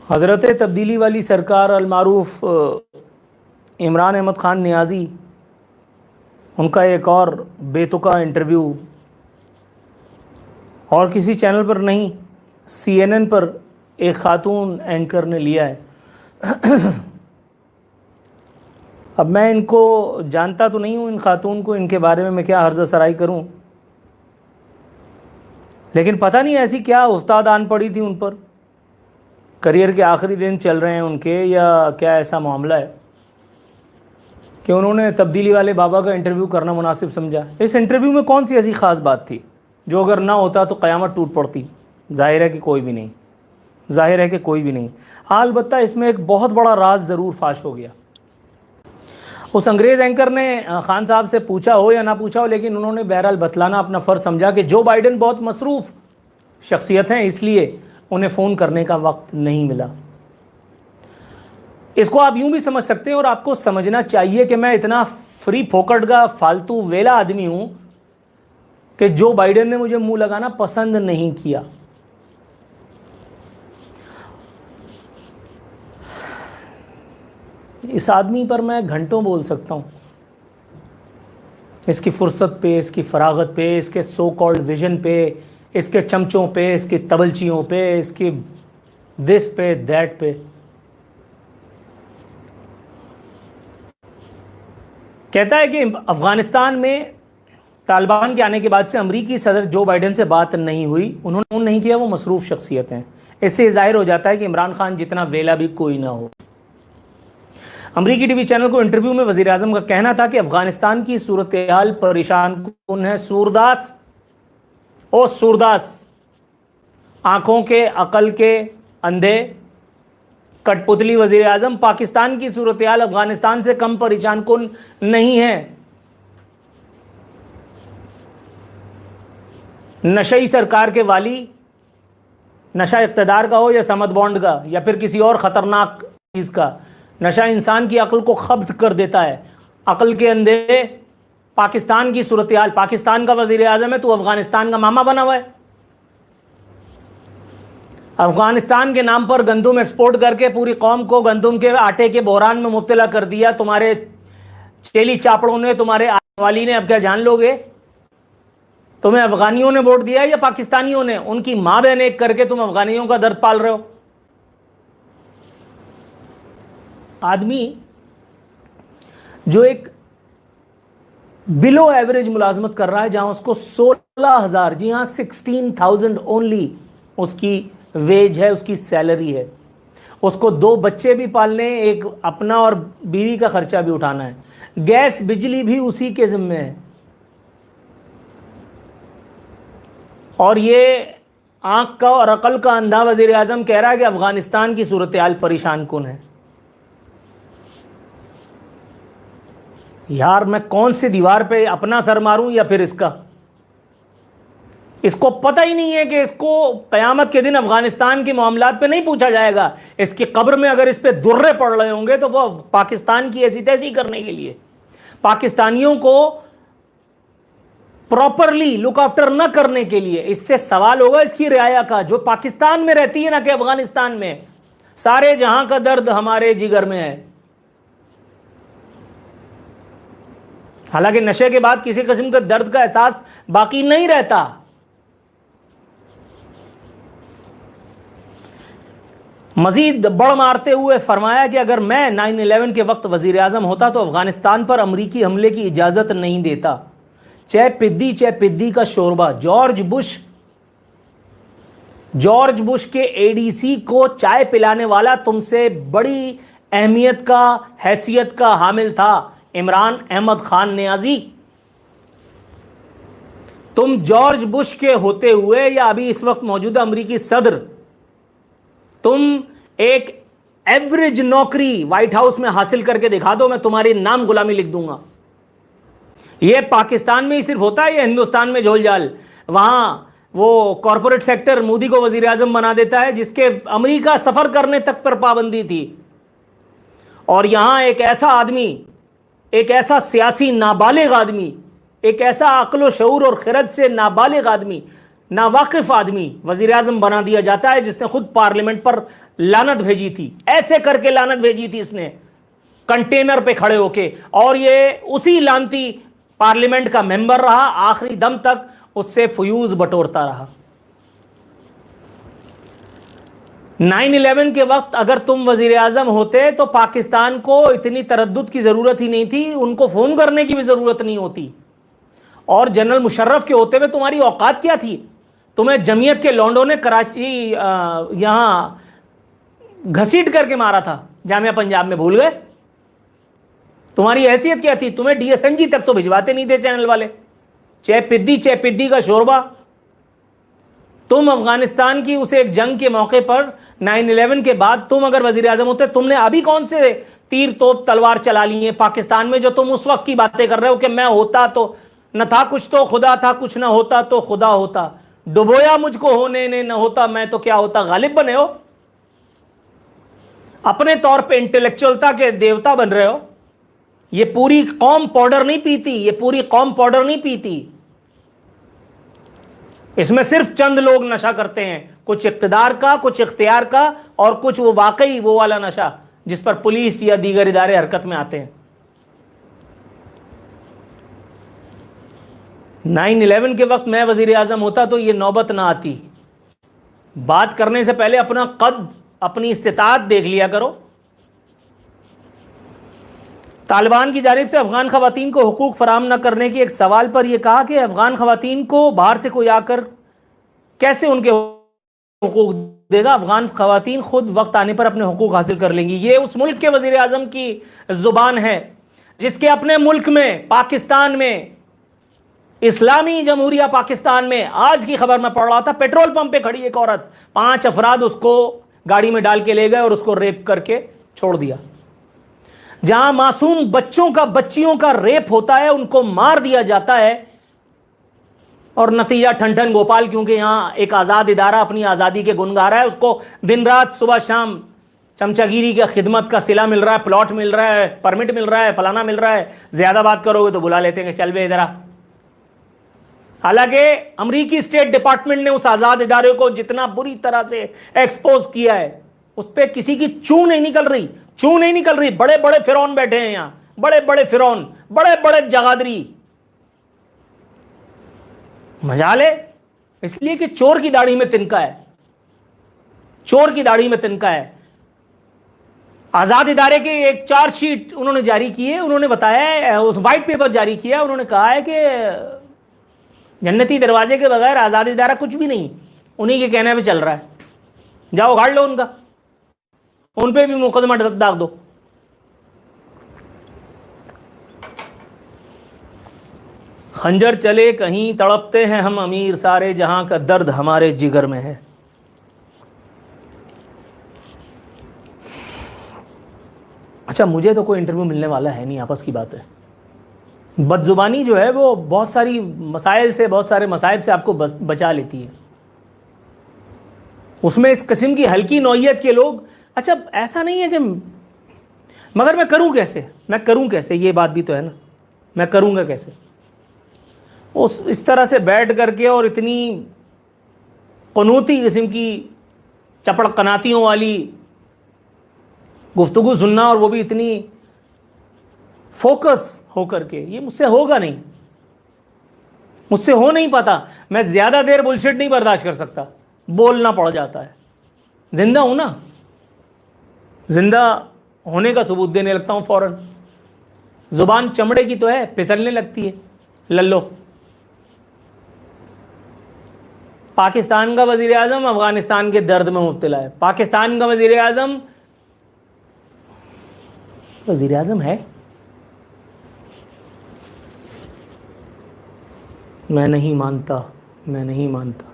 हज़रत तब्दीली वाली सरकार अलमारूफ इमरान अहमद ख़ान नियाज़ी, उनका एक और बेतुका इंटरव्यू और किसी चैनल पर नहीं, CNN पर एक ख़ातून एंकर ने लिया है। अब मैं इनको जानता तो नहीं हूँ, इन ख़ातून को, इनके बारे में मैं क्या हर्ज़ सराई करूँ, लेकिन पता नहीं ऐसी क्या उस्ताद आन पड़ी थी उन पर, करियर के आखिरी दिन चल रहे हैं उनके, या क्या ऐसा मामला है कि उन्होंने तब्दीली वाले बाबा का इंटरव्यू करना मुनासिब समझा। इस इंटरव्यू में कौन सी ऐसी ख़ास बात थी जो अगर ना होता तो क़यामत टूट पड़ती? ज़ाहिर है कि कोई भी नहीं, ज़ाहिर है कि कोई भी नहीं। अलबत्ता इसमें एक बहुत बड़ा राज ज़रूर फाश हो गया। उस अंग्रेज़ एंकर ने ख़ान साहब से पूछा हो या ना पूछा हो, लेकिन उन्होंने बहरहाल बतलाना अपना फ़र्ज़ समझा कि जो बाइडन बहुत मसरूफ़ शख्सियत हैं, इसलिए उन्हें फ़ोन करने का वक्त नहीं मिला। इसको आप यूं भी समझ सकते हैं, और आपको समझना चाहिए कि मैं इतना फ्री फोकट का फालतू वेला आदमी हूं कि जो बाइडन ने मुझे मुंह लगाना पसंद नहीं किया। इस आदमी पर मैं घंटों बोल सकता हूं, इसकी फुर्सत पे, इसकी फरागत पे, इसके सो कॉल्ड विजन पे, इसके चमचों पे, इसकी तबलचियों पे, इसकी दिस पे दैट पे। कहता है कि अफ़गानिस्तान में तालिबान के आने के बाद से अमरीकी सदर जो बाइडन से बात नहीं हुई, उन्होंने नहीं किया, वो मसरूफ़ शख्सियत हैं। इससे ज़ाहिर हो जाता है कि इमरान खान जितना वेला भी कोई ना हो। अमरीकी टीवी चैनल को इंटरव्यू में वज़ीर आज़म का कहना था कि अफ़गानिस्तान की सूरत हाल परेशान कुन है। सूरदास, ओ सूरदास, आँखों के अकल के अंधे, कठपुतली वज़ीर आज़म, पाकिस्तान की सूरत हाल अफ़गानिस्तान से कम परेशान कुन नहीं है। नशई सरकार के वाली, नशा इक़्तिदार का हो या समद बॉन्ड का या फिर किसी और ख़तरनाक चीज़ का, नशा इंसान की अक्ल को ख़ब्त कर देता है। अक्ल के अंधे पाकिस्तान की सूरत हाल, पाकिस्तान का वज़ीर आज़म है, तो अफ़गानिस्तान का मामा बना हुआ है। अफ़गानिस्तान के नाम पर गंदम एक्सपोर्ट करके पूरी कौम को गंदम के आटे के बहरान में मुब्तला कर दिया। तुम्हारे चेली चापड़ों ने, तुम्हारे वाली ने, अब क्या जान लोगे? तुम्हें अफगानियों ने वोट दिया या पाकिस्तानियों ने? उनकी मां बहन एक करके तुम अफगानियों का दर्द पाल रहे हो। आदमी जो एक बिलो एवरेज मुलाजमत कर रहा है, जहां उसको 16,000, जी हां 16,000 ओनली उसकी वेज है, उसकी सैलरी है, उसको 2 बच्चे भी पालने, एक अपना और बीवी का खर्चा भी उठाना है, गैस बिजली भी उसी के जिम्मे है, और ये आंख का और अकल का अंधा वजीर आजम कह रहा है कि अफगानिस्तान की सूरत हाल परेशान कुन है। यार मैं कौन सी दीवार पे अपना सर मारूं या फिर इसका? इसको पता ही नहीं है कि इसको कयामत के दिन अफगानिस्तान के मामलात पे नहीं पूछा जाएगा। इसकी कब्र में अगर इस पे दुर्रे पड़ रहे होंगे तो वो पाकिस्तान की ऐसी तैसी करने के लिए, पाकिस्तानियों को प्रॉपरली लुक आफ्टर न करने के लिए। इससे सवाल होगा इसकी रियाया का, जो पाकिस्तान में रहती है ना कि अफगानिस्तान में। सारे जहां का दर्द हमारे जिगर में है। हालांकि नशे के बाद किसी किस्म के दर्द का एहसास बाकी नहीं रहता। मजीद बढ़ मारते हुए फरमाया कि अगर मैं 9/11 के वक्त वजीर आजम होता तो अफगानिस्तान पर अमरीकी हमले की इजाजत नहीं देता। चाहे पिद्दी का शोरबा। जॉर्ज बुश के एडीसी को चाय पिलाने वाला तुमसे बड़ी अहमियत का, हैसियत का हामिल था इमरान अहमद खान नियाज़ी। तुम जॉर्ज बुश के होते हुए या अभी इस वक्त मौजूदा अमरीकी सदर, तुम एक एवरेज नौकरी व्हाइट हाउस में हासिल करके दिखा दो, मैं तुम्हारी नाम गुलामी लिख दूंगा। यह पाकिस्तान में ही सिर्फ होता है या हिंदुस्तान में झोलझाल? वहां वो कॉरपोरेट सेक्टर मोदी को वजीर आजम बना देता है, जिसके अमेरिका सफर करने तक पर पाबंदी थी। और यहां एक ऐसा आदमी, एक ऐसा सियासी नाबालिग आदमी, एक ऐसा अक्ल व शऊर और खिरद से नाबालिग आदमी नावाकिफ आदमी वजीर आजम बना दिया जाता है, जिसने खुद पार्लियामेंट पर लानत भेजी थी, ऐसे करके लानत भेजी थी इसने कंटेनर पे खड़े होके, और ये उसी लानती पार्लियामेंट का मेंबर रहा, आखिरी दम तक उससे फ्यूज बटोरता रहा। 9/11 के वक्त अगर तुम वजीर आजम होते तो पाकिस्तान को इतनी तरद्दुद की जरूरत ही नहीं थी, उनको फोन करने की भी जरूरत नहीं होती। और जनरल मुशर्रफ के होते हुए तुम्हारी औकात क्या थी? तुम्हें जमीयत के लौंडों ने कराची यहां घसीट करके मारा था जामिया पंजाब में, भूल गए? तुम्हारी हैसियत क्या थी? तुम्हें DSNG तक तो भिजवाते नहीं थे चैनल वाले। चेपिद्दी का शोरबा। तुम अफगानिस्तान की उस एक जंग के मौके पर 9/11 के बाद तुम अगर वजीर आजम होते, तुमने अभी कौन से तीर तोप तलवार चला ली है पाकिस्तान में, जो तुम उस वक्त की बातें कर रहे हो कि मैं होता तो न था कुछ तो खुदा था, कुछ ना होता तो खुदा होता, डुबोया मुझको होने ने, न होता मैं तो क्या होता। गालिब बने हो, अपने तौर पे इंटेलेक्चुअलता के देवता बन रहे हो। ये पूरी कौम पाउडर नहीं पीती, ये पूरी कौम पाउडर नहीं पीती। इसमें सिर्फ चंद लोग नशा करते हैं, कुछ इक्तदार का, कुछ इख्तियार का, और कुछ वो वाकई वो वाला नशा जिस पर पुलिस या दीगर इदारे हरकत में आते हैं। 9/11 के वक्त मैं वजीर आजम होता तो ये नौबत ना आती। बात करने से पहले अपना कद, अपनी इस्तिताअत देख लिया करो। तालिबान की जानिब से अफगान खवातीन को हुकूक फराम न करने के एक सवाल पर यह कहा कि अफगान खवातीन को बाहर से कोई आकर कैसे उनके हुकूक देगा, अफगान खवातीन खुद वक्त आने पर अपने हुकूक हासिल कर लेंगी। ये उस मुल्क के वजीर आजम की जुबान है जिसके अपने मुल्क में, पाकिस्तान में, इस्लामी जमहूरिया पाकिस्तान में, आज की खबर में पढ़ रहा था, पेट्रोल पंप पे खड़ी एक औरत, 5 अफराद उसको गाड़ी में डाल के ले गए और उसको रेप करके छोड़ दिया। जहां मासूम बच्चों का, बच्चियों का रेप होता है, उनको मार दिया जाता है, और नतीजा ठन गोपाल, क्योंकि यहां एक आज़ाद इदारा अपनी आज़ादी के गुन गा रहा है, उसको दिन रात सुबह शाम चमचागिरी का खिदमत का सिला मिल रहा है, प्लॉट मिल रहा है, परमिट मिल रहा है, फलाना मिल रहा है। ज्यादा बात करोगे तो बुला लेते हैं, चल बे इधर आ। हालांकि अमेरिकी स्टेट डिपार्टमेंट ने उस आज़ाद इदारे को जितना बुरी तरह से एक्सपोज किया है, उस पर किसी की चू नहीं निकल रही, चू नहीं निकल रही। बड़े बड़े फिरौन बैठे हैं यहां, बड़े बड़े फिरौन, बड़े बड़े जगादरी। मजाल है इसलिए कि चोर की दाढ़ी में तिनका है, चोर की दाढ़ी में तिनका है। आजाद इदारे के एक चार्जशीट उन्होंने जारी की है, उन्होंने बताया, उस वाइट पेपर जारी किया, उन्होंने कहा है कि जन्नती दरवाजे के बगैर आजाद इदारा कुछ भी नहीं, उन्हीं के कहने पे चल रहा है। जाओ गाड़ लो उनका, उन पे भी मुकदमा दाग दो। खंजर चले कहीं तड़पते हैं हम अमीर, सारे जहां का दर्द हमारे जिगर में है। अच्छा, मुझे तो कोई इंटरव्यू मिलने वाला है नहीं, आपस की बात है। बदजुबानी जो है वो बहुत सारी मसाइल से, बहुत सारे मसाइब से आपको बचा लेती है। उसमें इस किस्म की हल्की नौइयत के लोग, अच्छा ऐसा नहीं है कि, मगर मैं करूं कैसे, मैं करूं कैसे, ये बात भी तो है ना, मैं करूंगा कैसे? उस इस तरह से बैठ करके और इतनी कनूती किस्म की चपड़कनातियों वाली गुफ्तगू सुनना, और वो भी इतनी फोकस होकर के, ये मुझसे होगा नहीं, मुझसे हो नहीं पाता। मैं ज़्यादा देर बुलशिट नहीं बर्दाश्त कर सकता, बोलना पड़ जाता है। जिंदा हूं ना, जिंदा होने का सबूत देने लगता हूं फौरन। जुबान चमड़े की तो है, फिसलने लगती है, लल्लो। पाकिस्तान का वजीर आजम अफगानिस्तान के दर्द में मुब्तला है। पाकिस्तान का वजीर आजम है, मैं नहीं मानता, मैं नहीं मानता।